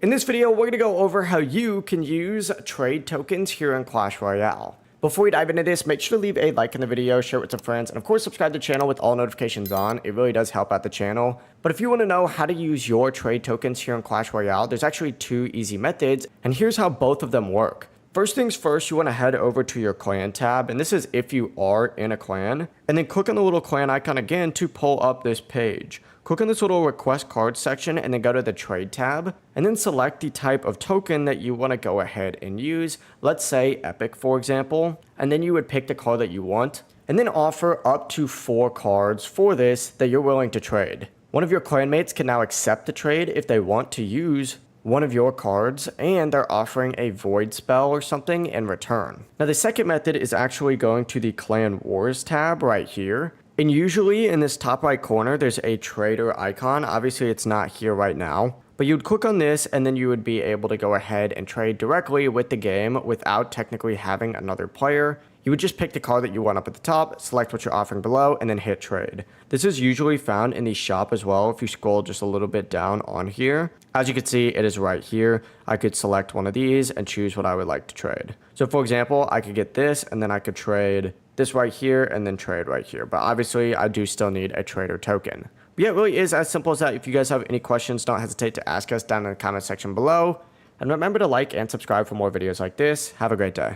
In this video, we're going to go over how you can use trade tokens here in Clash Royale. Before we dive into this, make sure to leave a like in the video, share it with some friends, and of course subscribe to the channel with all notifications on. It really does help out the channel. But if you want to know how to use your trade tokens here in Clash Royale, there's actually two easy methods, and here's how both of them work. First things first, you want to head over to your clan tab, and this is if you are in a clan, and then click on the little clan icon again to pull up this page. Click on this little request cards section and then go to the trade tab and then select the type of token that you want to go ahead and use. Let's say Epic, for example, and then you would pick the card that you want and then offer up to 4 cards for this that you're willing to trade. One of your clanmates can now accept the trade if they want to use one of your cards and they're offering a void spell or something in return. Now the second method is actually going to the Clan Wars tab right here. And usually in this top right corner, there's a trader icon. Obviously it's not here right now, but you'd click on this and then you would be able to go ahead and trade directly with the game without technically having another player. You would just pick the card that you want up at the top, select what you're offering below, and then hit trade. This is usually found in the shop as well. If you scroll just a little bit down on here, as you can see, it is right here. I could select one of these and choose what I would like to trade. So for example, I could get this and then I could trade this right here and then trade right here. But obviously I do still need a trader token. But yeah, it really is as simple as that. If you guys have any questions, don't hesitate to ask us down in the comment section below. And remember to like and subscribe for more videos like this. Have a great day.